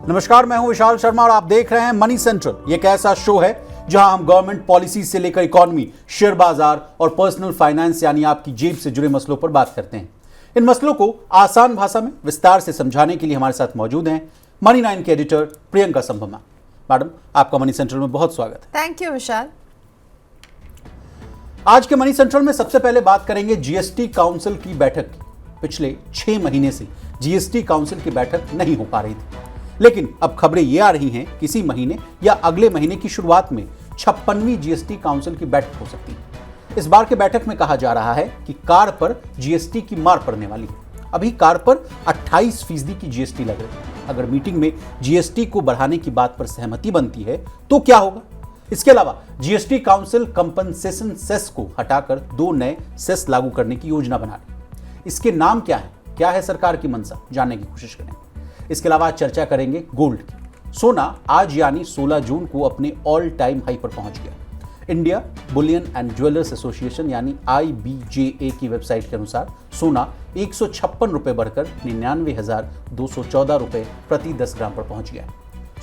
नमस्कार, मैं हूं विशाल शर्मा और आप देख रहे हैं मनी सेंट्रल। ये एक ऐसा शो है जहां हम गवर्नमेंट पॉलिसी से लेकर इकोनॉमी, शेयर बाजार और पर्सनल फाइनेंस यानी आपकी जेब से जुड़े मसलों पर बात करते हैं। इन मसलों को आसान भाषा में विस्तार से समझाने के लिए हमारे साथ मौजूद हैं मनी 9 के एडिटर प्रियंका संभमा। मैडम, आपका मनी सेंट्रल में बहुत स्वागत है। थैंक यू विशाल। आज के मनी सेंट्रल में सबसे पहले बात करेंगे जीएसटी काउंसिल की बैठक की। पिछले 6 महीने से जीएसटी काउंसिल की बैठक नहीं हो पा रही थी, लेकिन अब खबरें ये आ रही हैं कि इसी महीने या अगले महीने की शुरुआत में 56वीं जीएसटी काउंसिल की बैठक हो सकती है। इस बार के बैठक में कहा जा रहा है कि कार पर जीएसटी की मार पड़ने वाली है। अभी कार पर 28% की जीएसटी लग रही है। अगर मीटिंग में जीएसटी को बढ़ाने की बात पर सहमति बनती है तो क्या होगा? इसके अलावा जीएसटी काउंसिल कंपनसेशन सेस को हटाकर 2 नए सेस लागू करने की योजना बना रही है। इसके नाम क्या है? क्या है सरकार की मंशा? जानने की कोशिश करेंगे। इसके अलावा चर्चा करेंगे गोल्ड की। सोना आज यानी 16 जून को अपने ऑल टाइम हाई पर पहुंच गया। India Boolean and jewellers association यानी IBJA की वेबसाइट के अनुसार सोना 156 रुपए बढ़कर 99,214 रुपए प्रति 10 ग्राम पर पहुंच गया।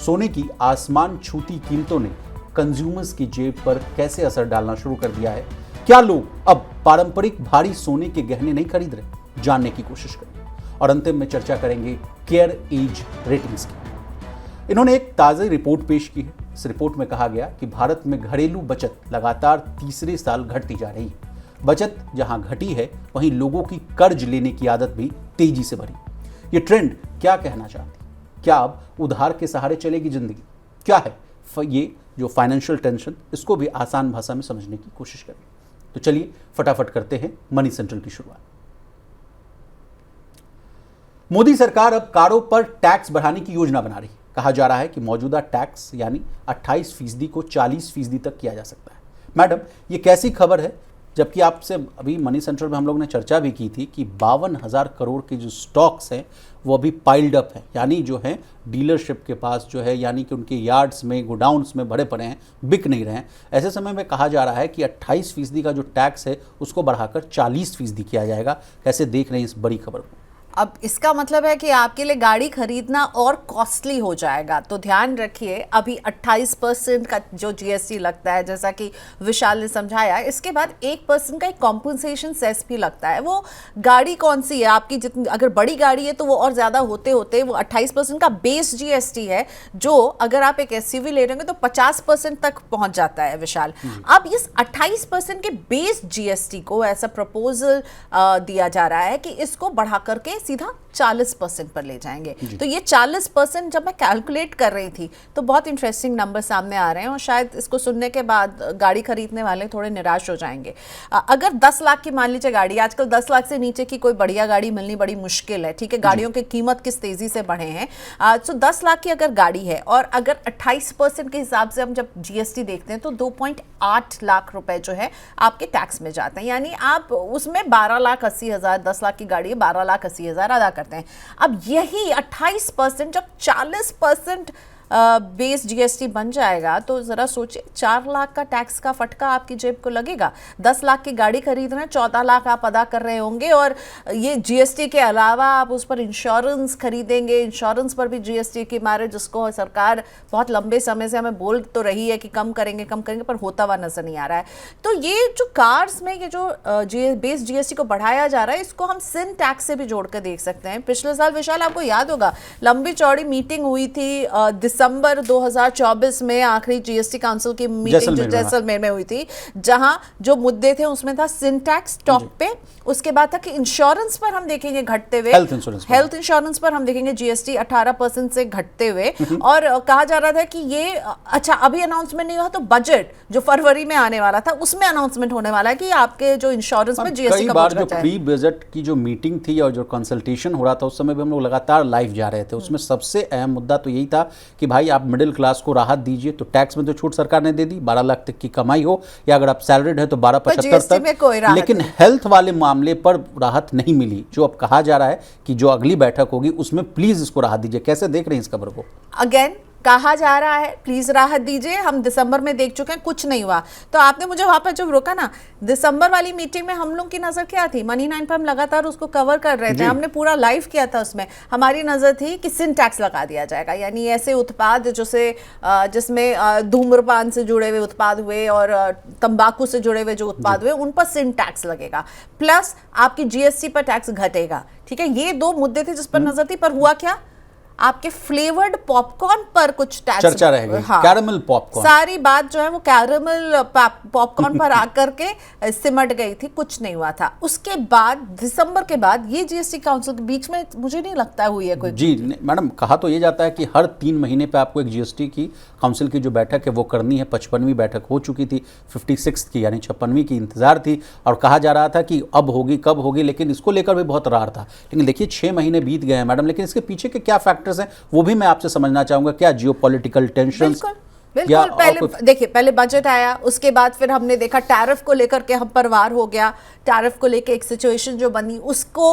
सोने की आसमान छूती कीमतों ने कंज्यूमर्स की जेब पर कैसे असर डालना शुरू कर दिया है? क्या लोग अब पारंपरिक भारी सोने के गहने नहीं खरीद रहे? जानने की कोशिश करेंगे। और अंतिम में चर्चा करेंगे केयर एज रेटिंग्स की। इन्होंने एक ताज़ा रिपोर्ट पेश की है। इस रिपोर्ट में कहा गया कि भारत में घरेलू बचत लगातार तीसरे साल घटती जा रही है। बचत जहां घटी है वहीं लोगों की कर्ज लेने की आदत भी तेजी से बढ़ी। ये ट्रेंड क्या कहना चाहती है? क्या अब उधार के सहारे चलेगी जिंदगी? क्या है ये जो फाइनेंशियल टेंशन? इसको भी आसान भाषा में समझने की कोशिश करें। तो चलिए फटाफट करते हैं मनी सेंट्रल की शुरुआत। मोदी सरकार अब कारों पर टैक्स बढ़ाने की योजना बना रही है। कहा जा रहा है कि मौजूदा टैक्स यानी 28% को 40% तक किया जा सकता है। मैडम, ये कैसी खबर है? जबकि आपसे अभी मनी सेंट्रल में हम लोग ने चर्चा भी की थी कि 52,000 करोड़ के जो स्टॉक्स हैं वो अभी पाइल्ड अप हैं, यानी जो है डीलरशिप के पास जो है, यानी कि उनके यार्ड्स में, गोडाउन्स में भरे पड़े हैं, बिक नहीं रहे हैं। ऐसे समय में कहा जा रहा है कि 28% का जो टैक्स है उसको बढ़ाकर 40% किया जाएगा। कैसे देख रहे हैं इस बड़ी खबर को? अब इसका मतलब है कि आपके लिए गाड़ी खरीदना और कॉस्टली हो जाएगा। तो ध्यान रखिए, अभी 28% का जो जीएसटी लगता है, जैसा कि विशाल ने समझाया, इसके बाद 1% का एक कॉम्पनसेशन सेस भी लगता है। वो गाड़ी कौन सी है आपकी? जितनी अगर बड़ी गाड़ी है तो वो और ज़्यादा होते होते वो 28% का बेस जीएसटी है, जो अगर आप एक एसयूवी ले रहे होंगे तो 50% तक पहुँच जाता है विशाल। अब इस 28% के बेस जीएसटी को ऐसा प्रपोजल दिया जा रहा है कि इसको बढ़ा करके सीधा 40% पर ले जाएंगे। तो ये 40% जब मैं कैलकुलेट कर रही थी तो बहुत इंटरेस्टिंग नंबर सामने आ रहे हैं और शायद इसको सुनने के बाद गाड़ी खरीदने वाले थोड़े निराश हो जाएंगे। अगर 10 लाख की मान लीजिए गाड़ी, आजकल 10 लाख से नीचे की कोई बढ़िया गाड़ी मिलनी बड़ी मुश्किल है। ठीक है, गाड़ियों की कीमत किस तेजी से बढ़े हैं। तो 10 लाख की अगर गाड़ी है और अगर 28% के हिसाब से हम जब जीएसटी देखते हैं तो 2.8 लाख रुपए जो है आपके टैक्स में जाते हैं। यानी आप उसमें 12,80,000, 10 लाख की गाड़ी है, 12,80,000 अदा करते हैं। अब यही 28% जब 40% बेस जीएसटी बन जाएगा तो जरा सोचिए, 4 लाख का टैक्स का फटका आपकी जेब को लगेगा। 10 लाख की गाड़ी खरीद रहे हैं, 14 लाख आप अदा कर रहे होंगे और ये जीएसटी के अलावा आप उस पर इंश्योरेंस खरीदेंगे। इंश्योरेंस पर भी जीएसटी की मारे, जिसको सरकार बहुत लंबे समय से हमें बोल तो रही है कि कम करेंगे पर होता हुआ नजर नहीं आ रहा है। तो ये जो कार्स में ये जो बेस जीएसटी को बढ़ाया जा रहा है, इसको हम सिन टैक्स से भी जोड़ कर देख सकते हैं। पिछले साल विशाल आपको याद होगा, लंबी चौड़ी मीटिंग हुई थी दिसंबर 2024 में, आखिरी जीएसटी काउंसिल की मीटिंग जो जैसलमेर में हुई थी, जहां जो मुद्दे थे उसमें था सिन टैक्स टॉप पे, उसके बाद था कि इंश्योरेंस पर हम देखेंगे घटते हुए, हेल्थ इंश्योरेंस पर हम देखेंगे जीएसटी 18% से घटते हुए, और कहा जा रहा था कि ये अच्छा अभी अनाउंसमेंट नहीं हुआ तो बजट जो फरवरी में आने वाला था उसमें अनाउंसमेंट होने वाला है कि आपके जो इंश्योरेंस में जीएसटी का बोझ जो प्री बजट की जो मीटिंग थी और जो कंसल्टेशन हो रहा था उस समय भी हम लोग लगातार लाइव जा रहे थे। उसमें सबसे अहम मुद्दा तो यही था कि भाई आप मिडिल क्लास को राहत दीजिए। तो टैक्स में तो छूट सरकार ने दे दी, 12 लाख तक की कमाई हो या अगर आप सैलरीड है तो 12,75 तक, लेकिन हेल्थ वाले मामले पर राहत नहीं मिली। जो अब कहा जा रहा है कि जो अगली बैठक होगी उसमें प्लीज इसको राहत दीजिए। कैसे देख रहे हैं इस खबर को? अगेन कहा जा रहा है प्लीज राहत दीजिए, हम दिसंबर में देख चुके हैं कुछ नहीं हुआ। तो आपने मुझे वहां पर जब रोका ना, दिसंबर वाली मीटिंग में हम लोग की नजर क्या थी, मनी 9 पर हम लगातार उसको कवर कर रहे थे, हमने पूरा लाइव किया था। उसमें हमारी नजर थी कि सिन टैक्स लगा दिया जाएगा, यानी ऐसे उत्पाद जिसमें धूम्रपान से जुड़े हुए उत्पाद हुए और तंबाकू से जुड़े हुए जो उत्पाद हुए उन पर सिन टैक्स लगेगा, प्लस आपकी जीएसटी पर टैक्स घटेगा। ठीक है, ये दो मुद्दे थे जिस पर नजर थी, पर हुआ क्या, आपके फ्लेवर्ड पॉपकॉर्न पर कुछ टैक्स चर्चा रह गई। हाँ, कैरमल पॉपकॉर्न, सारी बात जो है वो कैरमल पॉपकॉर्न पर आकर के सिमट गई थी, कुछ नहीं हुआ था। उसके बाद दिसंबर के बाद ये जीएसटी काउंसिल के बीच में मुझे नहीं लगता हुई है कोई। जी मैडम, कहा तो ये जाता है कि हर 3 महीने पे आपको एक जीएसटी की काउंसिल की जो बैठक है वो करनी है। 55वीं बैठक हो चुकी थी, 56 की यानी 56वीं की इंतजार थी, और कहा जा रहा था कि अब होगी कब होगी, लेकिन इसको लेकर भी बहुत रार था। लेकिन देखिए 6 महीने बीत गए हैं मैडम, लेकिन इसके पीछे के क्या फैक्टर्स हैं वो भी मैं आपसे समझना चाहूंगा। क्या जियोपॉलिटिकल टेंशंस? बिल्कुल, पहले देखिए, पहले बजट आया, उसके बाद फिर हमने देखा टैरिफ को लेकर के हम परवार हो गया, टैरिफ को लेकर एक सिचुएशन जो बनी उसको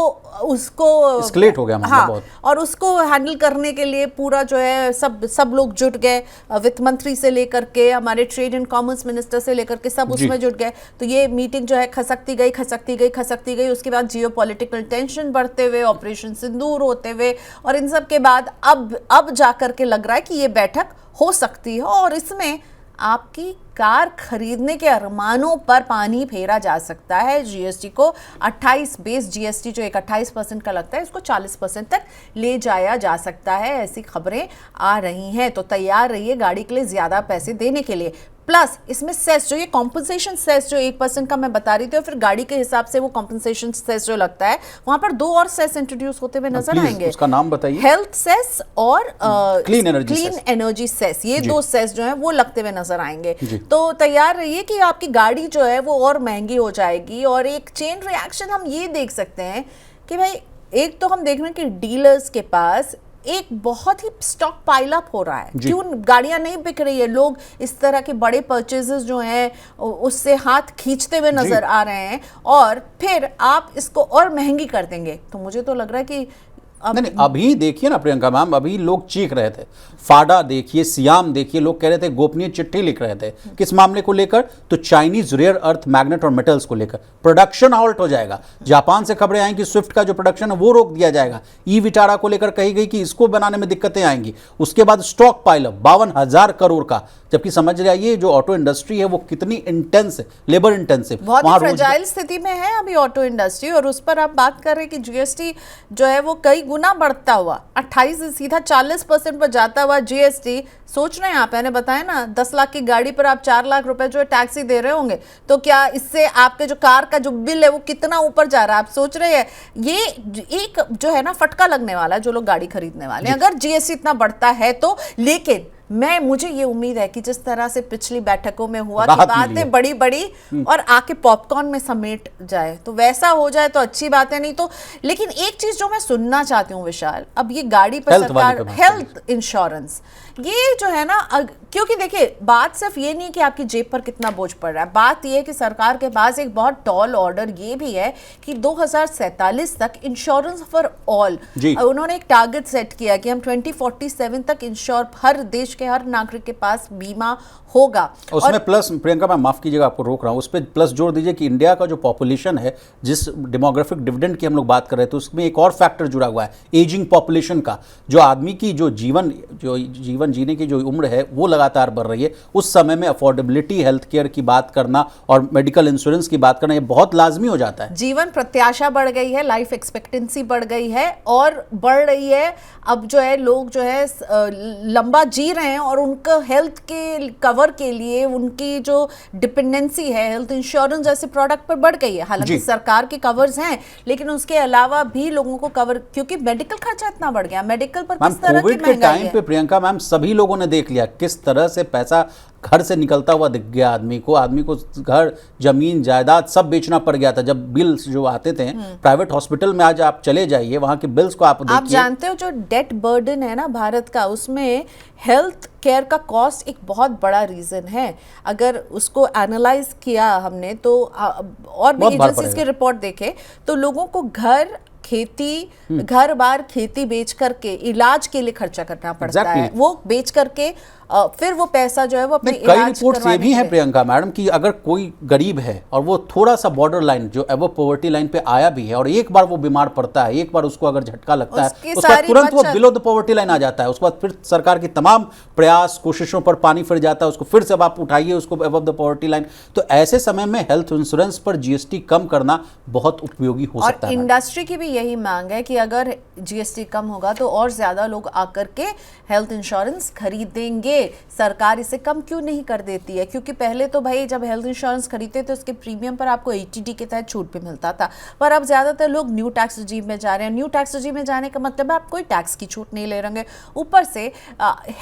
एस्केलेट हो गया मतलब। हाँ, बहुत। और उसको हैंडल करने के लिए पूरा जो है सब लोग जुट गए, वित्त मंत्री से लेकर के हमारे ट्रेड एंड कॉमर्स मिनिस्टर से लेकर के सब उसमें जुट गए। तो ये मीटिंग जो है खसकती गई। उसके बाद जियोपॉलिटिकल टेंशन बढ़ते हुए, ऑपरेशन सिंदूर होते हुए, और इन सब के बाद अब जाकर के लग रहा है कि ये बैठक हो सकती है और इसमें आपकी कार खरीदने के अरमानों पर पानी फेरा जा सकता है। जीएसटी को 28 बेस जीएसटी जो एक 28% का लगता है, इसको 40% तक ले जाया जा सकता है, ऐसी खबरें आ रही हैं। तो तैयार रहिए गाड़ी के लिए ज्यादा पैसे देने के लिए। प्लस इसमें सेस जो ये कॉम्पनसेशन सेस जो 1% का मैं बता रही थी, और फिर गाड़ी के हिसाब से वो कॉम्पनसेशन सेस जो लगता है, वहां पर 2 और सेस इंट्रोड्यूस होते हुए नजर आएंगे। उसका नाम बताइए। हेल्थ सेस और क्लीन एनर्जी सेस, ये 2 सेस जो है वो लगते हुए नजर आएंगे। तो तैयार रहिए कि आपकी गाड़ी जो है वो और महंगी हो जाएगी। और एक चेन रिएक्शन हम ये देख सकते हैं कि भाई, एक तो हम देख रहे हैं कि डीलर्स के पास एक बहुत ही स्टॉक पाइल अप हो रहा है, क्यों गाड़ियां नहीं बिक रही है, लोग इस तरह के बड़े परचेजेस जो हैं उससे हाथ खींचते हुए नजर आ रहे हैं, और फिर आप इसको और महंगी कर देंगे। तो मुझे तो लग रहा है कि नहीं, अभी देखिए ना प्रियंका मैम, अभी लोग चीख रहे थे, फाडा देखिए, सियाम देखिए, लोग कह रहे थे, गोपनीय चिट्ठी लिख रहे थे। किस मामले को लेकर? तो चाइनीज रेयर अर्थ मैग्नेट और मेटल्स को लेकर प्रोडक्शन हॉल्ट हो जाएगा। जापान से खबरें आई कि स्विफ्ट का जो प्रोडक्शन है वो रोक दिया जाएगा। ई विटारा को लेकर कही गई कि इसको बनाने में दिक्कतें आएंगी। उसके बाद स्टॉक पाइल अप 52,000 करोड़ का, जबकि समझ रहे ये जो ऑटो इंडस्ट्री है वो कितनी इंटेंस है, लेबर इंटेंसिव, बहुत ही फ्रेजाइल स्थिति में है अभी ऑटो इंडस्ट्री। और उस पर आप बात कर रहे हैं कि जीएसटी जो है वो कई गुना बढ़ता हुआ 28 से सीधा 40% पर जाता हुआ जीएसटी। सोच रहे हैं आप, मैंने बताया ना, 10 लाख की गाड़ी पर आप 4 लाख रुपए जो है टैक्स ही दे रहे होंगे, तो क्या इससे आपके जो कार का जो बिल है वो कितना ऊपर जा रहा है? आप सोच रहे हैं, ये एक जो है ना फटका लगने वाला है जो लोग गाड़ी खरीदने वाले हैं अगर जीएसटी इतना बढ़ता है तो। लेकिन मुझे ये उम्मीद है कि जिस तरह से पिछली बैठकों में हुआ कि बातें बड़ी बड़ी और आके पॉपकॉर्न में समेट जाए, तो वैसा हो जाए तो अच्छी बात है। नहीं तो, लेकिन एक चीज जो मैं सुनना चाहती हूँ विशाल, अब ये गाड़ी पर सरकार हेल्थ इंश्योरेंस, ये जो है ना, क्योंकि देखिए बात सिर्फ ये नहीं कि आपकी जेब पर कितना बोझ पड़ रहा है, बात ये है कि सरकार के पास एक बहुत टॉल ऑर्डर ये भी है कि 2047 तक इंश्योरेंस फॉर ऑल, उन्होंने एक टारगेट सेट किया कि हम 2047 तक इंश्योर, हर देश के हर नागरिक के पास बीमा होगा। उसमें प्लस, प्रियंका मैं माफ कीजिएगा आपको रोक रहा हूं, उस पर प्लस जोड़ दीजिए कि इंडिया का जो पॉपुलेशन है, जिस डेमोग्राफिक डिविडेंड की हम लोग बात कर रहे थे, उसमें एक और फैक्टर जुड़ा हुआ है, एजिंग पॉपुलेशन का। जो आदमी की जो जीवन जीने की जो उम्र है वो लगातार बढ़ रही है। उस समय में अफोर्डेबिलिटी, हेल्थ केयर की बात करना और मेडिकल इंश्योरेंस की बात करना ये बहुत लाजमी हो जाता है। जीवन प्रत्याशा बढ़ गई है, लाइफ एक्सपेक्टेंसी बढ़ गई है और बढ़ रही है। अब जो है लोग जो है लंबा जी रहे हैं और उनका हेल्थ के कवर के लिए उनकी जो डिपेंडेंसी है हेल्थ इंश्योरेंस जैसे प्रोडक्ट पर बढ़ गई है। हालांकि सरकार के कवर्स हैं, लेकिन उसके अलावा भी लोगों को कवर, क्योंकि मेडिकल खर्चा इतना बढ़ गया, मेडिकल पर किस तरह की महंगाई है। कोविड के टाइम पे प्रियंका मैम सभी लोगों ने देख लिया किस तरह से पैसा घर से निकलता हुआ दिख गया। आदमी को घर, जमीन, जायदाद सब बेचना पड़ गया था। जब बिल्स जो आते थे प्राइवेट हॉस्पिटल में, आज आप चले जाइए वहां के बिल्स को आप देखिए। आप जानते हो जो डेट बर्डन है ना भारत का, उसमें हेल्थ केयर का कॉस्ट एक बहुत बड़ा रीजन है। अगर उसको एनालाइज किया हमने तो और भी एजेंसीज की रिपोर्ट देखे तो लोगों को घर, खेती, घर बार खेती बेच करके इलाज के लिए खर्चा करना पड़ता है, वो बेच करके फिर वो पैसा जो है वो अपने कई रिपोर्ट्स ये भी हैं प्रियंका मैडम कि अगर कोई गरीब है और वो थोड़ा सा बॉर्डर लाइन जो एबव पॉवर्टी लाइन पे आया भी है और एक बार वो बीमार पड़ता है, एक बार उसको अगर झटका लगता है, उसके बाद तुरंत वो बिलो द पॉवर्टी लाइन आ जाता है। उसके बाद फिर सरकार की तमाम प्रयास कोशिशों पर पानी फिर जाता है, उसको फिर से अब आप उठाइए उसको एबव द पॉवर्टी लाइन। तो ऐसे समय में हेल्थ इंश्योरेंस पर जीएसटी कम करना बहुत उपयोगी हो सकता है। इंडस्ट्री की भी यही मांग है कि अगर जीएसटी कम होगा तो और ज्यादा लोग आकर के हेल्थ इंश्योरेंस खरीदेंगे। सरकार इसे कम क्यों नहीं कर देती है? क्योंकि पहले तो भाई जब हेल्थ इंश्योरेंस खरीदते थे उसके प्रीमियम पर आपको एटीडी के तहत छूट भी मिलता था, पर अब ज्यादातर लोग न्यू टैक्स रजीम में जा रहे हैं। न्यू टैक्स रजीम में जाने का मतलब है आप कोई टैक्स की छूट नहीं ले रहेंगे। ऊपर से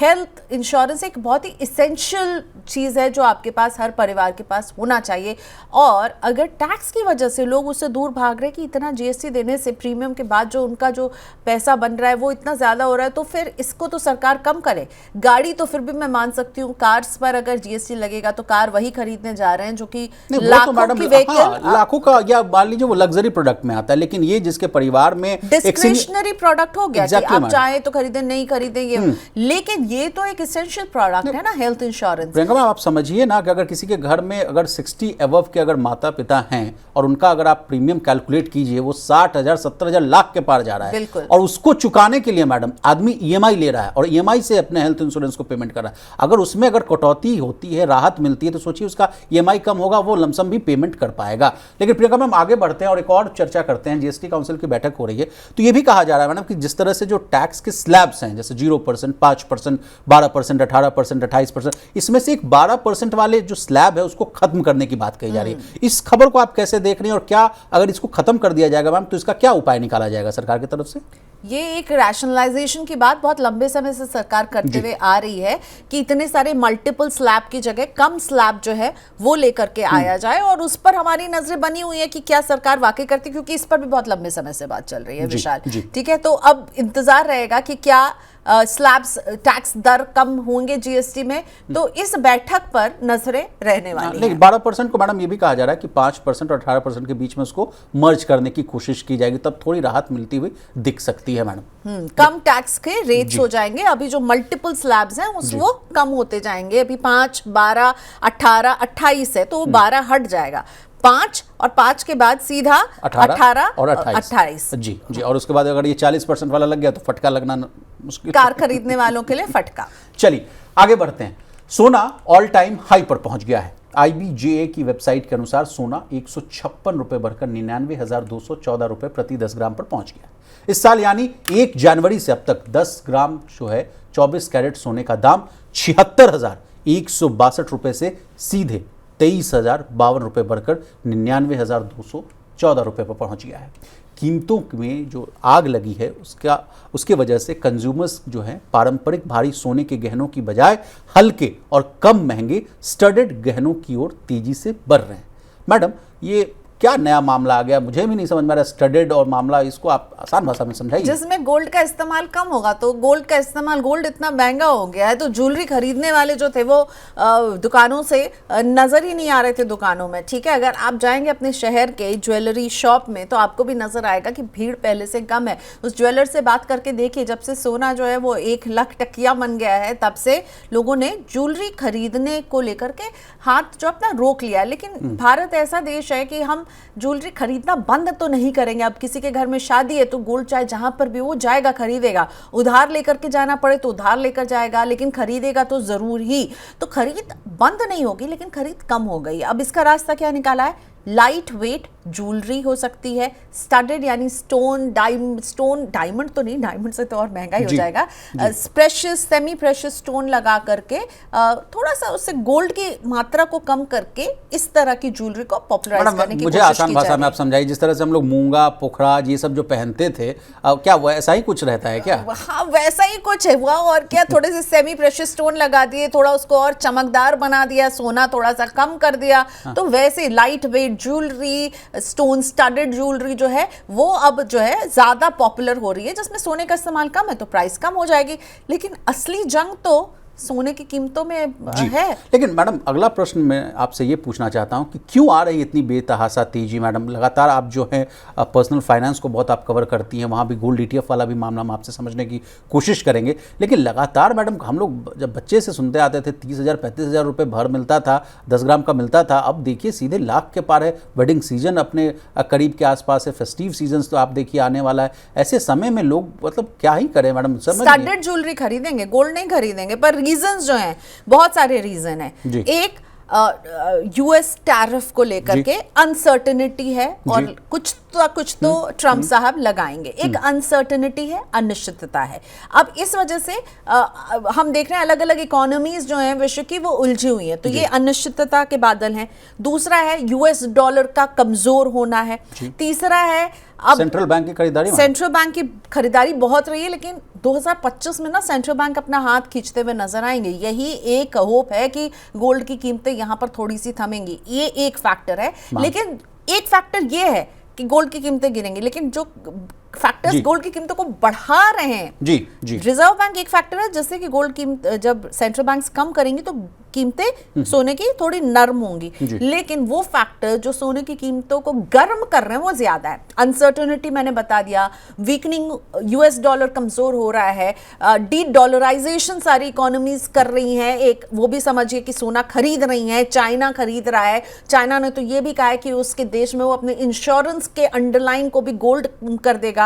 हेल्थ इंश्योरेंस एक बहुत ही इसेंशियल चीज है जो आपके पास, हर परिवार के पास होना चाहिए। और अगर टैक्स की वजह से लोग उससे दूर भाग रहे हैं कि इतना जीएसटी देने से प्रीमियम के बाद जो उनका जो पैसा बन रहा है वो इतना ज्यादा हो रहा है, तो फिर इसको तो सरकार कम करे। गाड़ी तो फिर भी मैं मान सकती हूँ, कार्स पर अगर जीएसटी लगेगा तो कार वही खरीदने जा रहे हैं जो कि लाखों की व्हीकल, लाखों का, या मान लीजिए वो लग्जरी प्रोडक्ट में आता है, लेकिन ये जिसके परिवार में डिस्क्रिशनरी प्रोडक्ट हो गया कि आप चाहे तो खरीदें नहीं खरीदें ये, लेकिन ये तो एक एसेंशियल प्रोडक्ट है ना हेल्थ इंश्योरेंस। प्रियंका मैम आप समझिए ना कि अगर किसी के घर में अगर 60 एबव के अगर माता पिता हैं और उनका अगर आप प्रीमियम कैलकुलेट कीजिए वो 60,000 70,000 लाख के पार जा रहा है, और उसको चुकाने के लिए मैडम आदमी ईएमआई ले रहा है और ईएमआई से अपने हेल्थ इंश्योरेंस को पेमेंट कर रहा है। अगर उसमें अगर कटौती होती है, राहत मिलती है, तो सोचिए उसका ईएमआई कम होगा, वो लमसम भी पेमेंट कर पाएगा। लेकिन प्रियंका मैम आगे बढ़ते हैं और एक और चर्चा करते हैं। जीएसटी काउंसिल की बैठक हो रही है तो ये भी कहा जा रहा है मैडम कि जिस तरह से जो टैक्स के स्लैब्स हैं, जैसे 0%, 5%, 12%, 18%, 28%, इसमें से एक 12% वाले जो स्लैब है उसको खत्म करने की बात कही जा रही है। इस खबर को आप कैसे देख रही हैं और क्या अगर इसको खत्म कर दिया जाएगा मैम तो इसका क्या उपाय निकाला जाएगा सरकार की तरफ से? ये एक रैशनलाइजेशन की बात बहुत लंबे समय से सरकार करते हुए आ रही है कि इतने सारे मल्टीपल स्लैब की जगह कम स्लैब जो है वो लेकर के आया जाए, और उस पर हमारी नजरें बनी हुई है कि क्या सरकार वाकई करती, क्योंकि इस पर भी बहुत लंबे समय से बात चल रही है विशाल। ठीक है, तो अब इंतजार रहेगा कि क्या स्लैब्स टैक्स दर कम होंगे जीएसटी में, तो इस बैठक पर नजरें रहने वाली हैं। लेकिन 12% को मैडम ये भी कहा जा रहा है कि 5% और 18% के बीच में उसको मर्ज करने की कोशिश की जाएगी, तब थोड़ी राहत मिलती हुई दिख सकती है मैडम। कम टैक्स के रेट्स हो जाएंगे। अभी जो मल्टीपल स्लैब्स हैं वो कम होते जाएंगे। अभी 5, 12, 18, 28 है तो वो 12 हट जाएगा, 5 और 5 के बाद सीधा 18 और 28 जी जी। और उसके बाद अगर ये 40% वाला लग गया तो फटका लगना मुश्किल, कार खरीदने वालों के लिए फटका। चलिए आगे बढ़ते हैं। सोना ऑल टाइम हाई पर पहुंच गया है। IBJA की वेबसाइट के अनुसार सोना 156 रुपए बढ़कर 99,214 रुपए प्रति 10 ग्राम पर पहुंच गया। इस साल यानी 1 जनवरी से अब तक 10 ग्राम जो है 24 कैरेट सोने का दाम 76,162 रुपए से सीधे 23,052 रुपए बढ़कर 99,214 रुपए पर पहुंच गया है। कीमतों में जो आग लगी है उसके वजह से कंज्यूमर्स जो हैं पारंपरिक भारी सोने के गहनों की बजाय हल्के और कम महंगे स्टडेड गहनों की ओर तेजी से बढ़ रहे हैं। मैडम ये क्या नया मामला आ गया, मुझे भी नहीं समझ में आ रहा स्टडेड और मामला, इसको आप आसान भाषा में समझाइए। जिसमें गोल्ड का इस्तेमाल कम होगा तो गोल्ड का इस्तेमाल, गोल्ड इतना महंगा हो गया है तो ज्वेलरी खरीदने वाले जो थे वो दुकानों से नजर ही नहीं आ रहे थे दुकानों में। ठीक है, अगर आप जाएंगे अपने शहर के ज्वेलरी शॉप में तो आपको भी नजर आएगा कि भीड़ पहले से कम है। उस ज्वेलर से बात करके देखिए, जब से सोना जो है वो 1 लाख टकिया बन गया है तब से लोगों ने ज्वेलरी खरीदने को लेकर के हाथ जो अपना रोक लिया। लेकिन भारत ऐसा देश है कि हम ज्वेलरी खरीदना बंद तो नहीं करेंगे। अब किसी के घर में शादी है तो गोल्ड चाहे जहां पर भी वो जाएगा खरीदेगा, उधार लेकर के जाना पड़े तो उधार लेकर जाएगा, लेकिन खरीदेगा तो जरूर ही। तो खरीद बंद नहीं होगी लेकिन खरीद कम हो गई। अब इसका रास्ता क्या निकाला है? लाइट वेट ज्वेलरी हो सकती है, स्टडेड यानी स्टोन डायमंड तो नहीं, डायमंड से तो और महंगा ही हो जाएगा, प्रेशियस सेमी प्रेशियस स्टोन लगा करके थोड़ा सा उससे गोल्ड की मात्रा को कम करके इस तरह की ज्वेलरी को पॉपुलराइज करने की कोशिश की जा रही है। मुझे आसान भाषा में आप समझाइए, जिस तरह से हम लोग मूंगा पोखराज ये सब जो पहनते थे, क्या वैसा ही कुछ रहता है क्या? हाँ वैसा ही कुछ है हुआ, और क्या थोड़े से सेमी प्रेशियस स्टोन लगा दिए, थोड़ा उसको और चमकदार बना दिया, सोना थोड़ा सा कम कर दिया, तो वैसे light weight jewellery, stone studded jewellery जो है वो अब जो है ज्यादा पॉपुलर हो रही है, जिसमें सोने का इस्तेमाल कम है तो प्राइस कम हो जाएगी। लेकिन असली जंग तो सोने की कीमतों में जी। है। लेकिन मैडम अगला प्रश्न मैं आपसे ये पूछना चाहता हूँ कि क्यों आ रही इतनी बेतहासा तेजी मैडम? लगातार आप जो है पर्सनल फाइनेंस को बहुत आप कवर करती हैं, वहाँ भी गोल्ड ETF वाला भी मामला हम आपसे समझने की कोशिश करेंगे। लेकिन लगातार मैडम हम लोग जब बच्चे से सुनते आते थे 30,000 35,000 रुपये भर मिलता था, 10 ग्राम का मिलता था, अब देखिए सीधे लाख के पार है। वेडिंग सीजन अपने करीब के आसपास है, फेस्टिव सीजन तो आप देखिए आने वाला है। ऐसे समय में लोग मतलब क्या ही करें मैडम? स्टैंडर्ड ज्वेलरी खरीदेंगे, गोल्ड नहीं खरीदेंगे। पर रीजंस जो हैं, बहुत सारे रीजन हैं। एक यूएस टैरिफ को लेकर के अनसर्टेनिटी है और कुछ तो ट्रम्प साहब लगाएंगे। एक अनसर्टेनिटी है, अनिश्चितता है। अब इस वजह से हम देख रहे हैं अलग अलग इकोनॉमीज जो हैं विश्व की वो उलझी हुई हैं, तो ये अनिश्चितता के बादल हैं। दूसरा है यूएस डॉलर का कमजोर होना है। तीसरा है अब सेंट्रल बैंक की खरीदारी, सेंट्रल बैंक की खरीदारी बहुत रही है, लेकिन 2025 में ना सेंट्रल बैंक अपना हाथ खींचते हुए नजर आएंगे। यही एक होप है कि गोल्ड की कीमतें यहां पर थोड़ी सी थमेंगी। ये एक फैक्टर है, लेकिन एक फैक्टर ये है कि गोल्ड की कीमतें गिरेंगी, लेकिन जो फैक्टर्स गोल्ड की कीमतों को बढ़ा रहे हैं, जी रिजर्व बैंक एक फैक्टर है जिससे कि गोल्ड कीमत जब सेंट्रल बैंक्स कम करेंगी तो कीमतें सोने की थोड़ी नरम होंगी। लेकिन वो फैक्टर जो सोने की कीमतों को गर्म कर रहे हैं वो ज्यादा है। अनसर्टेनिटी मैंने बता दिया, वीकनिंग यूएस डॉलर कमजोर हो रहा है, डी डॉलराइजेशन सारी इकोनॉमीज कर रही हैं। एक वो भी समझिए कि सोना खरीद रही है, चाइना खरीद रहा है। चाइना ने तो ये भी कहा है कि उसके देश में वो अपने इंश्योरेंस के अंडरलाइन को भी गोल्ड कर देगा।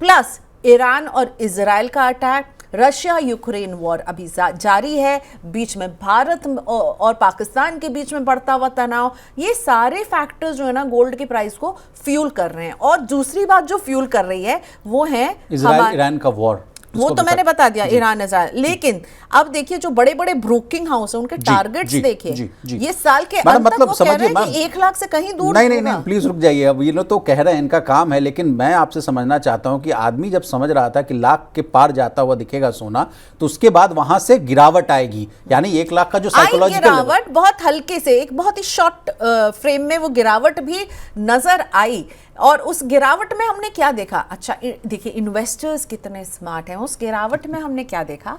प्लस ईरान और इजराइल का अटैक, रशिया यूक्रेन वॉर अभी जारी है, बीच में भारत और पाकिस्तान के बीच में बढ़ता हुआ तनाव, ये सारे फैक्टर्स जो है ना गोल्ड की प्राइस को फ्यूल कर रहे हैं। और दूसरी बात जो फ्यूल कर रही है वो है इजराइल ईरान का वॉर, वो तो मैंने बता दिया, ईरान इजराइल। लेकिन अब देखिए जो बड़े बड़े ब्रोकिंग हाउस है उनके टारगेट्स देखिए, ये साल के अंत तक वो कह रहे हैं कि 1 लाख से कहीं दूर नहीं प्लीज रुक जाइए। अब ये लोग तो कह रहे हैं इनका काम है, लेकिन मैं आपसे समझना चाहता हूं कि आदमी जब समझ रहा था कि लाख के पार जाता हुआ दिखेगा सोना, तो उसके बाद वहां से गिरावट आएगी, यानी 1 लाख का जो साइकोलॉजिकल गिरावट बहुत हल्के से, एक बहुत ही शॉर्ट फ्रेम में वो गिरावट भी नजर आई। और उस गिरावट में हमने क्या देखा? अच्छा देखिए इन्वेस्टर्स कितने स्मार्ट हैं। उस गिरावट में हमने क्या देखा?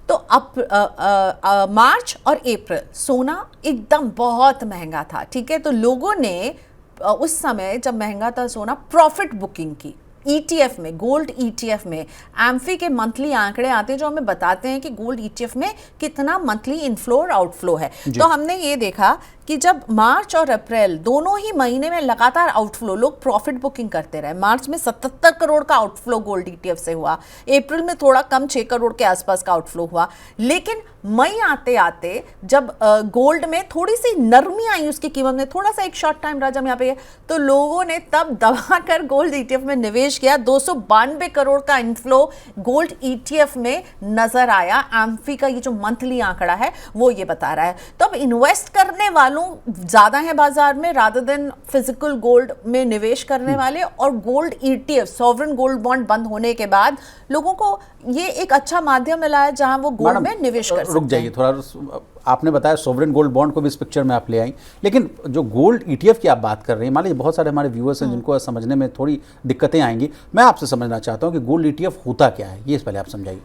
तो अब मार्च और अप्रैल सोना एकदम बहुत महंगा था, ठीक है। तो लोगों ने उस समय जब महंगा था सोना, प्रॉफिट बुकिंग की। ETF में, गोल्ड ETF में एम्फी के मंथली आंकड़े आते हैं जो हमें बताते हैं कि गोल्ड ETF में कितना मंथली इनफ्लो और आउटफ्लो है। तो हमने ये देखा कि जब मार्च और अप्रैल दोनों ही महीने में लगातार आउटफ्लो, लोग प्रॉफिट बुकिंग करते रहे। मार्च में 77 करोड़ का आउटफ्लो गोल्ड ETF से हुआ, अप्रैल में थोड़ा कम 6 करोड़ के आसपास का आउटफ्लो हुआ। लेकिन मई आते आते जब गोल्ड में थोड़ी सी नरमी आई, उसकी कीमत में थोड़ा सा एक शॉर्ट टाइम रहा जब यहाँ पे, तो लोगों ने तब दबाकर गोल्ड ETF में निवेश किया। 292 करोड़ का इनफ्लो गोल्ड ETF में नजर आया। एम्फी का ये जो मंथली आंकड़ा है वो ये बता रहा है। तो अब इन्वेस्ट करने वालों ज्यादा है बाजार में रादर देन फिजिकल गोल्ड में निवेश करने वाले। और gold ETF, sovereign gold bond बंद होने के बाद लोगों को ये एक अच्छा माध्यम मिला है जहां वो गोल्ड में निवेश कर सकते हैं। रुक जाइए थोड़ा, आपने बताया सॉवरेन गोल्ड बॉन्ड को भी इस पिक्चर में आप ले आई, लेकिन जो गोल्ड ETF की आप बात कर रहे हैं, मान लीजिए बहुत सारे हमारे व्यूअर्स हैं जिनको समझने में थोड़ी दिक्कतें आएंगी। मैं आपसे समझना चाहता हूं कि गोल्ड ETF होता क्या है, ये पहले आप समझाइए।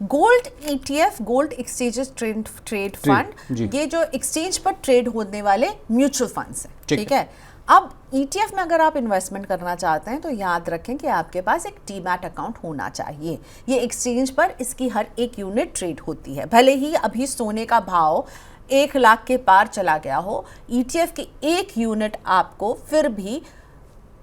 Gold ETF, gold exchanges trade fund, ये जो एक्सचेंज पर ट्रेड होने वाले म्यूचुअल फंड्स हैं, ठीक है। अब ETF में अगर आप इन्वेस्टमेंट करना चाहते हैं तो याद रखें कि आपके पास एक डीमैट अकाउंट होना चाहिए। ये एक्सचेंज पर इसकी हर एक यूनिट ट्रेड होती है। भले ही अभी सोने का भाव 1 लाख के पार चला गया हो, ETF की एक यूनिट आपको फिर भी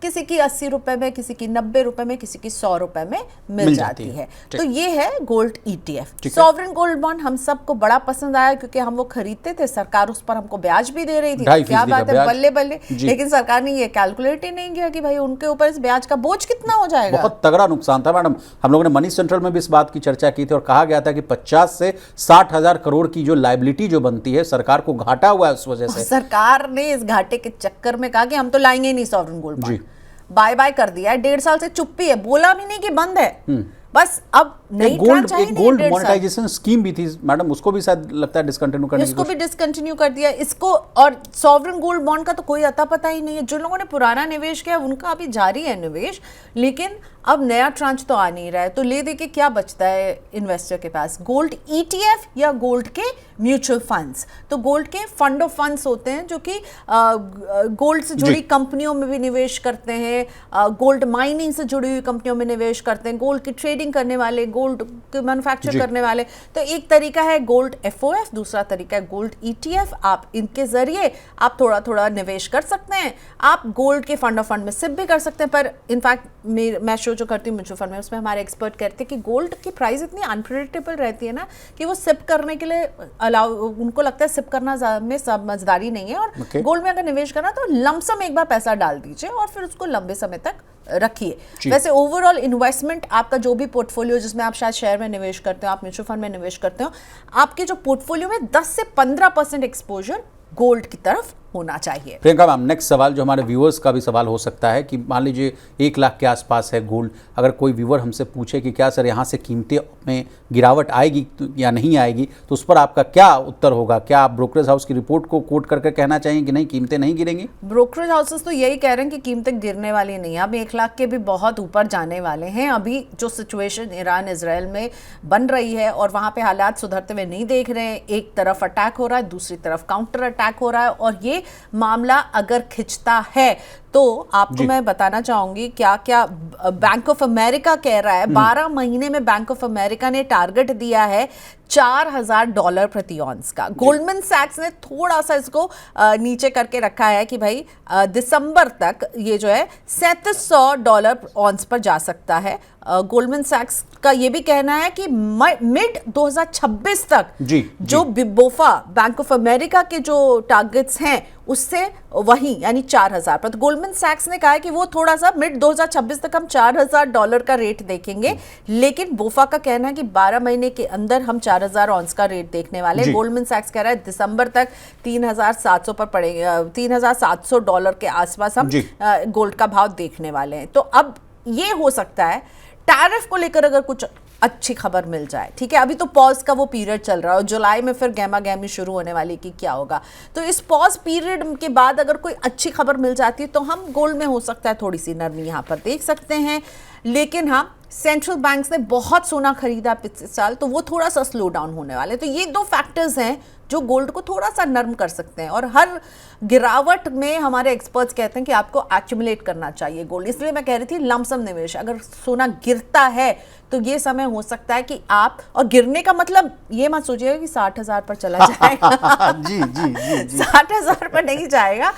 किसी की 80 रुपए में, किसी की 90 रुपए में, किसी की 100 रुपए में मिल जाती है। तो ये है gold ETF। Sovereign gold bond हम सबको बड़ा पसंद आया क्योंकि हम वो खरीदते थे, सरकार उस पर हमको ब्याज भी दे रही थी, क्या बात है, बल्ले बल्ले। लेकिन सरकार ने ये कैलकुलेट ही नहीं किया कि भाई उनके ऊपर इस ब्याज का बोझ कितना हो जाएगा। बहुत तगड़ा नुकसान था मैडम। हम लोगों ने मनी सेंट्रल में भी इस बात की चर्चा की थी और कहा गया था कि 50 से 60 हजार करोड़ की जो लायबिलिटी जो बनती है, सरकार को घाटा हुआ है उस वजह से। सरकार ने इस घाटे के चक्कर में कहा कि हम तो लाएंगे नहीं sovereign gold bond, bye bye कर दिया है। 1.5 साल से चुप्पी है, बोला भी नहीं कि बंद है। बस अब नई गोल्ड tranche आई एक नहीं गोल्ड 1.5 साल। मोनेटाइजेशन स्कीम भी थी मैडम, उसको भी शायद लगता है डिसकंटिन्यू करने की इसको भी डिसकंटिन्यू कर दिया इसको। और सॉवरेन गोल्ड बॉन्ड का तो कोई अता पता ही नहीं है। जो लोगों ने पुराना निवेश किया उनका अभी जारी है निवेश, लेकिन अब नया ट्रांच तो आ नहीं रहा है। तो ले दे के क्या बचता है इन्वेस्टर के पास? गोल्ड ETF या गोल्ड के म्यूचुअल फंड्स। तो गोल्ड के फंड ऑफ फंड्स होते हैं जो कि गोल्ड से जुड़ी कंपनियों में भी निवेश करते हैं, गोल्ड माइनिंग से जुड़ी हुई कंपनियों में निवेश करते हैं, गोल्ड की ट्रेडिंग करने वाले, गोल्ड के मैन्युफैक्चर करने वाले। तो एक तरीका है गोल्ड FOF, दूसरा तरीका है गोल्ड ETF। आप इनके जरिए आप थोड़ा थोड़ा निवेश कर सकते हैं। आप गोल्ड के फंड ऑफ फंड में सिप भी कर सकते हैं। पर इनफैक्ट मैं शो जो करती हूँ म्यूचुअल फंड में, उसमें हमारे एक्सपर्ट कहते हैं कि गोल्ड की प्राइस इतनी अनप्रेडिक्टेबल रहती है ना कि वो सिप करने के लिए उनको लगता है सिप करना में समझदारी नहीं है। और गोल्ड में अगर निवेश करना तो लमसम एक बार पैसा डाल दीजिए और फिर उसको लंबे समय तक रखिए। वैसे ओवरऑल इन्वेस्टमेंट आपका जो भी पोर्टफोलियो, जिसमें आप शायद शेयर में निवेश करते हो, आप म्यूचुअल फंड में निवेश करते हो, आपके जो पोर्टफोलियो में 10 से 15% एक्सपोजर गोल्ड की तरफ होना चाहिए। प्रियंका मैम, नेक्स्ट सवाल जो हमारे व्यूअर्स का भी सवाल हो सकता है कि मान लीजिए 1 लाख के आसपास है गोल्ड, अगर कोई व्यूअर हमसे पूछे कि क्या सर यहाँ से कीमतें में गिरावट आएगी या नहीं आएगी, तो उस पर आपका क्या उत्तर होगा? क्या आप ब्रोकरेज हाउस की रिपोर्ट को कोट करके कहना चाहेंगे कि नहीं कीमतें नहीं गिरेंगी? ब्रोकरेज हाउसेस तो यही कह रहे हैं कि कीमतें गिरने वाली नहीं है। अब 1 लाख के भी बहुत ऊपर जाने वाले हैं। अभी जो सिचुएशन ईरान इजराइल में बन रही है और वहाँ पे हालात सुधरते हुए नहीं देख रहे हैं। एक तरफ अटैक हो रहा है, दूसरी तरफ काउंटर अटैक हो रहा है, और ये मामला अगर खिंचता है तो आपको मैं बताना चाहूंगी क्या क्या बैंक ऑफ अमेरिका कह रहा है। 12 महीने में बैंक ऑफ अमेरिका ने टारगेट दिया है $4,000 प्रति ऑन्स का। गोल्डमैन सैक्स ने थोड़ा सा इसको नीचे करके रखा है कि भाई दिसंबर तक ये जो है $3700 ऑन्स पर जा सकता है। गोल्डमैन सैक्स का ये भी कहना है कि मिड 2026 तक जो बोफा बैंक ऑफ अमेरिका के जो टारगेट्स हैं उससे वही यानी 4000 पर। तो गोल्डमैन सैक्स ने कहा है कि वो थोड़ा सा मिड 2026 तक हम $4000 का रेट देखेंगे, लेकिन बोफा का कहना है कि 12 महीने के अंदर हम 4000 ऑन्स का रेट देखने वाले। गोल्डमैन सैक्स कह रहा है दिसंबर तक 3700 पर पड़ेगा, $3700 के आसपास हम गोल्ड का भाव देखने वाले हैं। तो अब ये हो सकता है टैरिफ को लेकर अगर कुछ अच्छी खबर मिल जाए, ठीक है। अभी तो पॉज का वो पीरियड चल रहा है और जुलाई में फिर गहमा गहमी शुरू होने वाली कि क्या होगा। तो इस पॉज पीरियड के बाद अगर कोई अच्छी खबर मिल जाती है तो हम गोल्ड में हो सकता है थोड़ी सी नरमी यहाँ पर देख सकते हैं। लेकिन हाँ, सेंट्रल बैंक्स ने बहुत सोना खरीदा पिछले साल, तो वो थोड़ा सा स्लो डाउन होने वाले। तो ये 2 फैक्टर्स हैं जो गोल्ड को थोड़ा सा नर्म कर सकते हैं। और हर गिरावट में हमारे एक्सपर्ट्स कहते हैं कि आपको एक्यूमुलेट करना चाहिए गोल्ड। इसलिए मैं कह रही थी लमसम निवेश। अगर सोना गिरता है तो ये समय हो सकता है कि आप, और गिरने का मतलब ये मत सोचिएगा कि 60,000 पर चला जाएगा। जी जी जी जी 60,000 पर नहीं जाएगा।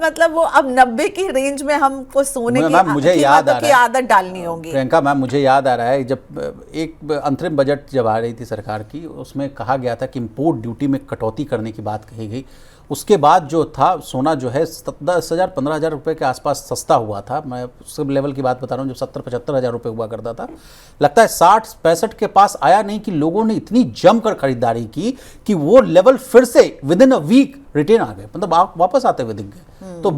मतलब वो अब 90 की रेंज में हमको सोने की आदत डालनी होगी। प्रियंका मैम, मुझे याद आ रहा है जब एक अंतरिम बजट जब आ रही थी सरकार की, उसमें कहा गया था कि इम्पोर्ट ड्यूटी में कटौती करने की बात कही गई। उसके बाद जो था सोना जो है 10,000-15,000 रुपये के आसपास सस्ता हुआ था। मैं उस लेवल की बात बता रहा हूँ जो 70-75 हज़ार रुपये हुआ करता था। लगता है 60-65 के पास आया नहीं कि लोगों ने इतनी जमकर खरीदारी की कि वो लेवल फिर से within a week return आ गए, मतलब वापस आते हुए दिख गए। तो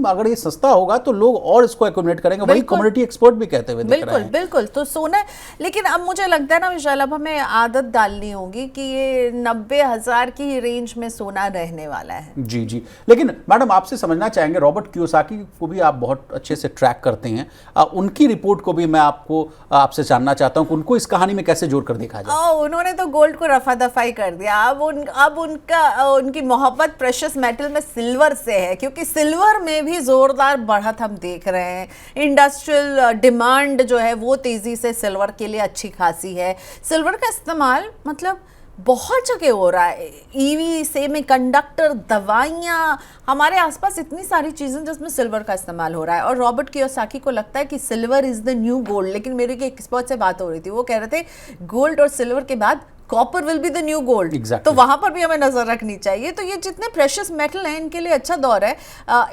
अगर ये सस्ता होगा तो लोग और इसको एक्यूमुलेट करेंगे, वही कम्युनिटी एक्सपर्ट भी कहते हुए दिख रहे हैं। बिल्कुल। तो सोना, लेकिन अब मुझे लगता है ना विशाल, अब हमें आदत डालनी होगी कि ये 90,000 की रेंज में सोना रहने वाला है। जी जी। लेकिन मैडम, आपसे समझना चाहेंगे, रॉबर्ट कियोसाकी को भी आप बहुत अच्छे से ट्रैक करते हैं, उनकी रिपोर्ट को भी मैं आपसे जानना चाहता हूँ कि उनको इस कहानी में कैसे जोड़कर देखा जाए। उन्होंने तो गोल्ड को रफा दफाई कर दिया। अब उनकी मोहब्बत प्रेशियस मेटल में सिल्वर से है, क्योंकि सिल्वर में भी जोरदार बढ़त हम देख रहे हैं। इंडस्ट्रियल डिमांड जो है वो तेजी से सिल्वर के लिए अच्छी खासी है। सिल्वर का इस्तेमाल मतलब बहुत जगह हो रहा है। ईवी, सेमीकंडक्टर, दवाइयाँ, हमारे आसपास इतनी सारी चीज़ें जिसमें सिल्वर का इस्तेमाल हो रहा है। और रॉबर्ट कियोसाकी को लगता है कि silver is the new gold. लेकिन मेरे एक एक्सपर्ट से बात हो रही थी, वो कह रहे थे गोल्ड और सिल्वर के बाद copper will be the new gold. तो वहां पर भी हमें नजर रखनी चाहिए। तो ये जितने प्रेशियस मेटल हैं इनके लिए अच्छा दौर है।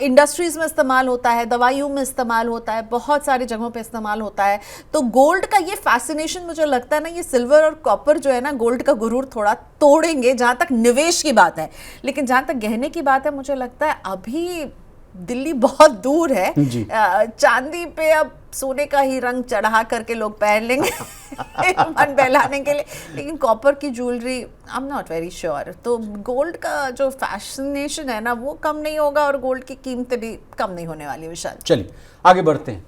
इंडस्ट्रीज में इस्तेमाल होता है, दवाइयों में इस्तेमाल होता है, बहुत सारी जगहों पे इस्तेमाल होता है। तो गोल्ड का ये फैसिनेशन, मुझे लगता है ना, ये सिल्वर और कॉपर जो है ना, गोल्ड का गुरूर थोड़ा तोड़ेंगे जहां तक निवेश की बात है। लेकिन जहां तक गहने की बात है, मुझे लगता है अभी दिल्ली बहुत दूर है जी। चांदी पे अब सोने का ही रंग चढ़ा करके लोग पहन लेंगे मन बहलाने के लिए, लेकिन कॉपर की jewellery I am not very sure. तो गोल्ड का जो फैशनेशन है ना वो कम नहीं होगा और गोल्ड की कीमतें भी कम नहीं होने वाली। विशाल चलिए आगे बढ़ते हैं।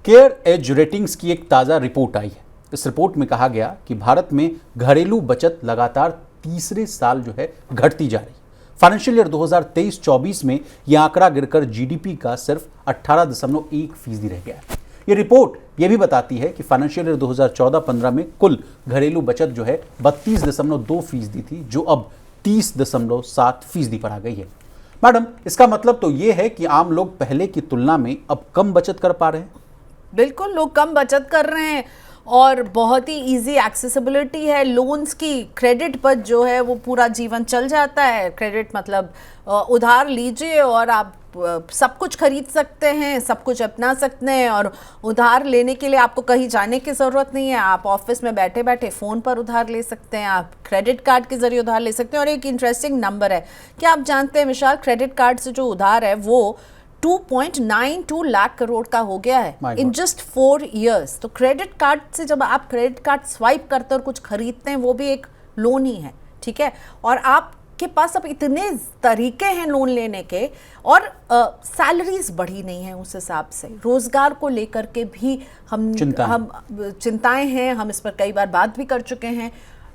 केयर एज रेटिंग्स की एक ताज़ा रिपोर्ट आई है। इस रिपोर्ट में कहा गया कि भारत में घरेलू बचत लगातार तीसरे साल जो है घटती जा रही। फाइनेंशियल ईयर 2023-24 में यह आंकड़ा गिरकर जीडीपी का सिर्फ 18.1% रह गया है। ये रिपोर्ट ये भी बताती है कि फाइनेंशियल ईयर 2014-15 में कुल घरेलू बचत जो है 32.2% थी, जो अब 30.7% पर आ गई है। मैडम, इसका मतलब तो ये है कि आम लोग पहले की तुलना में अब कम बचत कर पा रहे हैं। बिल्कुल, लोग कम बचत कर रहे हैं और बहुत ही इजी एक्सेसिबिलिटी है लोन्स की। क्रेडिट पर जो है वो पूरा जीवन चल जाता है। क्रेडिट मतलब उधार लीजिए और आप सब कुछ खरीद सकते हैं, सब कुछ अपना सकते हैं, और उधार लेने के लिए आपको कहीं जाने की ज़रूरत नहीं है। आप ऑफिस में बैठे बैठे फ़ोन पर उधार ले सकते हैं, आप क्रेडिट कार्ड के ज़रिए उधार ले सकते हैं। और एक इंटरेस्टिंग नंबर है, क्या आप जानते हैं विशाल, क्रेडिट कार्ड से जो उधार है वो 2.92 लाख करोड़ का हो गया है इन जस्ट 4 years। तो क्रेडिट कार्ड से जब आप क्रेडिट कार्ड स्वाइप करते हैं और कुछ खरीदते हैं वो भी एक लोन ही है, ठीक है। और आपके पास अब इतने तरीके हैं लोन लेने के, और सैलरीज बढ़ी नहीं है उस हिसाब से। रोजगार को लेकर के भी हम चिंताएं हैं, हम इस पर कई बार बात भी कर चुके हैं।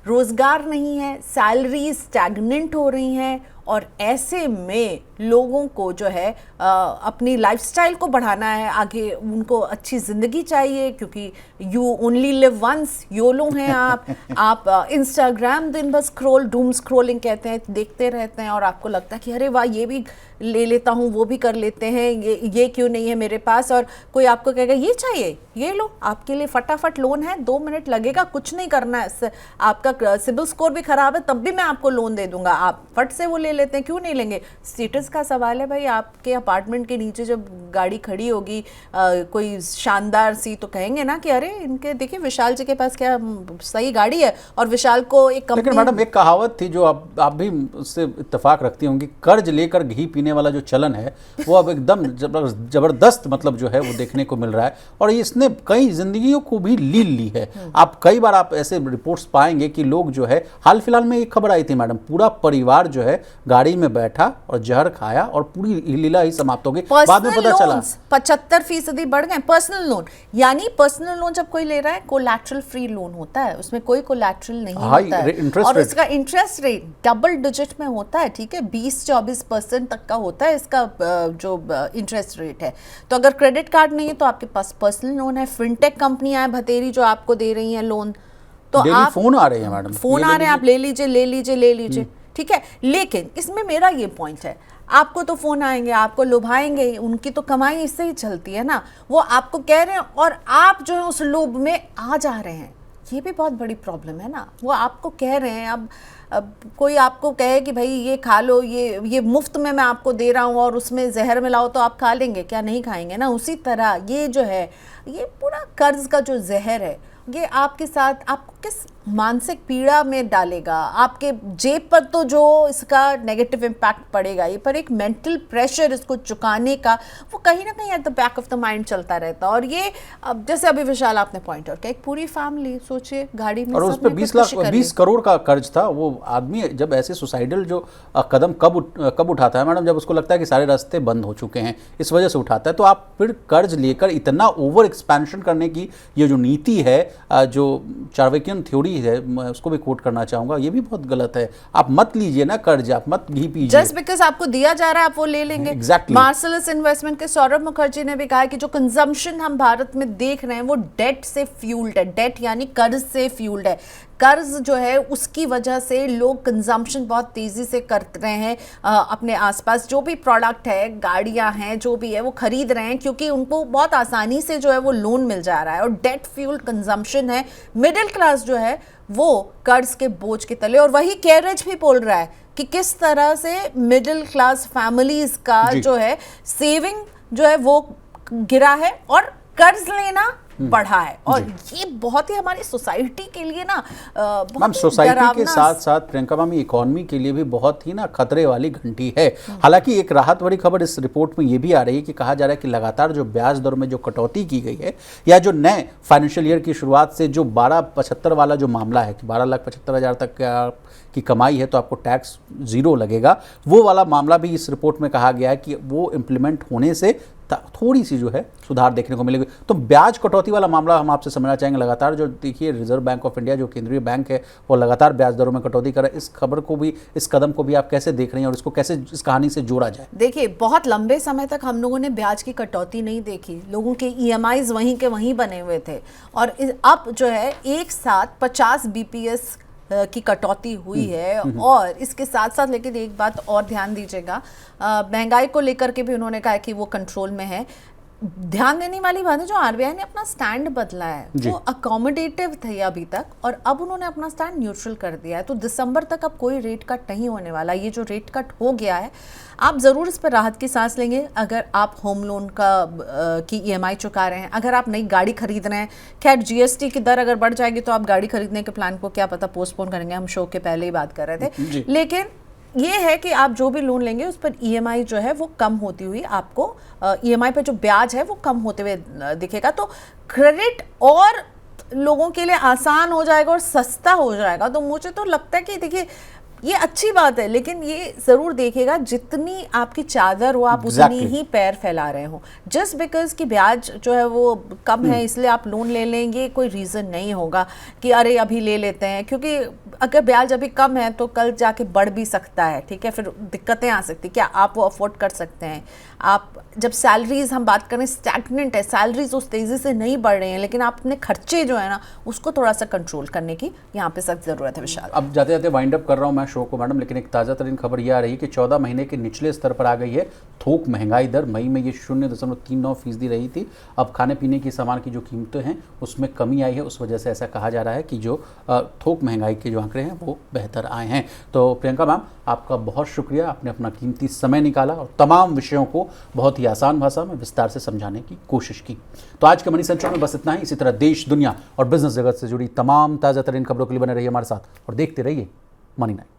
रोजगार नहीं है, सैलरी स्टैग्नेंट हो रही हैं, और ऐसे में लोगों को जो है अपनी लाइफस्टाइल को बढ़ाना है, आगे उनको अच्छी ज़िंदगी चाहिए, क्योंकि you only live once, YOLO हैं आप इंस्टाग्राम दिन भर डूम स्क्रोलिंग कहते हैं, देखते रहते हैं, और आपको लगता है कि अरे वाह ये भी ले लेता हूँ, वो भी कर लेते हैं, ये क्यों नहीं है मेरे पास। और कोई आपको कहेगा ये चाहिए, ये लो, आपके लिए फटाफट लोन है, 2 मिनट लगेगा, कुछ नहीं करना है, आपका सिबिल स्कोर भी खराब है तब भी मैं आपको लोन दे दूंगा, आप फट से वो ले लेते हैं। क्यों नहीं लेंगे? स्टेटस का सवाल है भाई। आपके अपार्टमेंट के नीचे जब गाड़ी खड़ी होगी कोई शानदार सी, तो कहेंगे ना कि अरे इनके देखिए विशाल जी के पास क्या सही गाड़ी है। और विशाल को एक कंपनी, लेकिन मैडम एक कहावत थी जो आप भी उससे इत्तेफाक रखती होंगी, कर्ज लेकर घी पीने वाला जो चलन है वो अब एकदम जबरदस्त मतलब जो है वो देखने को मिल रहा है, और इसने कई जिंदगियों को भी लील ली है। आप कई बार आप ऐसे रिपोर्ट्स पाएंगे कि लोग जो है, हाल फिलहाल में एक खबर आई थी मैडम, पूरा परिवार जो है गाड़ी में बैठा और जहर खाया और पूरी लीला ही समाप्त हो गई। बाद में पता चला 75% बढ़ गए पर्सनल लोन। यानी पर्सनल लोन जब कोई ले रहा है, कोलैटरल फ्री लोन होता है, उसमें कोई कोलैटरल नहीं होता है, और इसका इंटरेस्ट रेट डबल डिजिट में होता है, ठीक है, 20-24% तक का होता है इसका जो इंटरेस्ट रेट है। तो अगर क्रेडिट कार्ड नहीं है तो आपके पास पर्सनल लोन है। फिनटेक कंपनियां हैं बतेरी जो आपको दे रही हैं लोन, तो आप फोन आ रहे हैं मैडम, फोन आ रहे हैं, आप ले लीजिए, ठीक है। लेकिन इसमें मेरा ये पॉइंट है, आपको तो फोन आएंगे, आपको लुभाएंगे, उनकी तो कमाई इससे ही चलती है ना। वो आपको कह रहे हैं और आप जो है उस लोभ में आ जा रहे हैं, ये भी बहुत बड़ी प्रॉब्लम है ना। वो आपको कह रहे हैं, अब कोई आपको कहे कि भाई ये खा लो, ये मुफ्त में मैं आपको दे रहा हूँ और उसमें जहर मिलाओ, तो आप खा लेंगे क्या? नहीं खाएंगे ना। उसी तरह ये जो है, ये पूरा कर्ज का जो जहर है, ये आपके साथ आपको किस मानसिक पीड़ा में डालेगा, आपके जेब पर तो जो इसका नेगेटिव इम्पैक्ट पड़ेगा, ये पर एक मेंटल प्रेशर इसको चुकाने का वो कहीं ना कहीं at the back of the mind चलता रहता है। और ये अब जैसे अभी विशाल आपने पॉइंट आउट किया, एक पूरी फैमिली सोचिए गाड़ी में, और उस पर 20 करोड़ का कर्ज था। वो आदमी जब ऐसे सुसाइडल जो कदम कब उठाता है मैडम, जब उसको लगता है कि सारे रास्ते बंद हो चुके हैं, इस वजह से उठाता है। तो आप फिर कर्ज लेकर इतना ओवर एक्सपेंशन करने की ये जो नीति है, जो चार्वेकियन थ्योरी है, मैं उसको भी कोट करना चाहूंगा, ये भी बहुत गलत है। आप मत लीजिए ना कर्ज, आप मत घी पीजिए, जस्ट बिकॉज आपको दिया जा रहा है आप वो ले लेंगे। Exactly. मार्सलस इन्वेस्टमेंट के सौरभ मुखर्जी ने भी कहा कि जो कंजम्पशन हम भारत में देख रहे हैं वो डेट से फ्यूल्ड है। डेट यानी कर्ज से फ्यूल्ड है। कर्ज जो है उसकी वजह से लोग कंजम्पशन बहुत तेज़ी से कर रहे हैं, अपने आसपास जो भी प्रोडक्ट है, गाड़ियां हैं, जो भी है वो खरीद रहे हैं, क्योंकि उनको बहुत आसानी से जो है वो लोन मिल जा रहा है, और डेट फ्यूल्ड कंजम्पशन है। मिडिल क्लास जो है वो कर्ज के बोझ के तले, और वही कैरेज भी बोल रहा है कि किस तरह से मिडिल क्लास फैमिलीज का जो है सेविंग जो है वो गिरा है, और कर्ज लेना बढ़ा है, और ये बहुत ही हमारी सोसाइटी के लिए ना बहुत मैम ही सोसाइटी के डरावना साथ साथ प्रियंका मैम इकोनॉमी के लिए भी बहुत ही ना खतरे वाली घंटी है। हालांकि एक राहत वाली खबर इस रिपोर्ट में ये भी आ रही है कि कहा जा रहा है कि लगातार जो ब्याज दर में जो कटौती की गई है, या जो नए फाइनेंशियल ईयर की शुरुआत से जो 1275 वाला जो मामला है कि 12,75,000 तक की कमाई है तो आपको टैक्स जीरो लगेगा, वो वाला मामला भी इस रिपोर्ट में कहा गया है कि वो इम्प्लीमेंट होने से थोड़ी सी जो है सुधार देखने को मिलेगी। तो ब्याज कटौती वाला मामला हम आपसे समझना चाहेंगे। लगातार जो देखिए रिजर्व बैंक ऑफ इंडिया जो केंद्रीय बैंक है वो लगातार ब्याज दरों में कटौती कर रहा है। इस खबर को भी, इस कदम को भी आप कैसे देख रहे हैं और इसको कैसे इस कहानी से जोड़ा जाए? देखिए, बहुत लंबे समय तक हम लोगों ने ब्याज की कटौती नहीं देखी, लोगों के ईएमआईज वहीं के वहीं बने हुए थे, और अब जो है एक साथ 50 बीपीएस की कटौती हुई है। और इसके साथ साथ लेकिन एक बात और ध्यान दीजिएगा, महंगाई को लेकर के भी उन्होंने कहा कि वो कंट्रोल में है। ध्यान देने वाली बात है, जो आरबीआई ने अपना स्टैंड बदला है वो अकोमोडेटिव थे अभी तक, और अब उन्होंने अपना स्टैंड न्यूट्रल कर दिया है। तो दिसंबर तक अब कोई रेट कट नहीं होने वाला। ये जो रेट कट हो गया है, आप ज़रूर इस पर राहत की सांस लेंगे अगर आप होम लोन की ईएमआई चुका रहे हैं, अगर आप नई गाड़ी खरीद रहे हैं। खैर जीएसटी की दर अगर बढ़ जाएगी तो आप गाड़ी खरीदने के प्लान को क्या पता पोस्टपोन करेंगे, हम शो के पहले ही बात कर रहे थे। लेकिन ये है कि आप जो भी लोन लेंगे उस पर ईएमआई जो है वो कम होती हुई आपको, ईएमआई पर जो ब्याज है वो कम होते हुए दिखेगा। तो क्रेडिट और लोगों के लिए आसान हो जाएगा और सस्ता हो जाएगा। तो मुझे तो लगता है कि देखिए ये अच्छी बात है, लेकिन ये जरूर देखिएगा जितनी आपकी चादर हो आप उतनी ही पैर फैला रहे हो। जस्ट बिकॉज कि ब्याज जो है वो कम है इसलिए आप लोन ले लेंगे, कोई रीज़न नहीं होगा कि अरे अभी ले लेते हैं, क्योंकि अगर ब्याज अभी कम है तो कल जाके बढ़ भी सकता है। ठीक है, फिर दिक्कतें आ सकती, क्या आप वो अफोर्ड कर सकते हैं? आप जब सैलरीज हम बात करें स्टैग्नेंट है, सैलरीज उस तेज़ी से नहीं बढ़ रही हैं, लेकिन आप अपने खर्चे जो है ना उसको थोड़ा सा कंट्रोल करने की यहाँ पे सख्त ज़रूरत है। विशाल, अब जाते जाते वाइंड अप कर रहा हूँ मैं शो को मैडम, लेकिन एक ताज़ा तरीन खबर यह आ रही है कि 14 महीने के निचले स्तर पर आ गई है थोक महंगाई दर। मई में ये 0.39% रही थी। अब खाने पीने की सामान की जो कीमतें हैं उसमें कमी आई है, उस वजह से ऐसा कहा जा रहा है कि जो थोक महंगाई के जो आंकड़े हैं वो बेहतर आए हैं। तो प्रियंका मैम आपका बहुत शुक्रिया, आपने अपना कीमती समय निकाला और तमाम विषयों को बहुत ही आसान भाषा में विस्तार से समझाने की कोशिश की। तो आज के मनी सेंट्रल में बस इतना ही। इसी तरह देश, दुनिया और बिजनेस जगत से जुड़ी तमाम ताज़ा तरीन खबरों के लिए बने रहिए हमारे साथ और देखते रहिए मनी नाइट।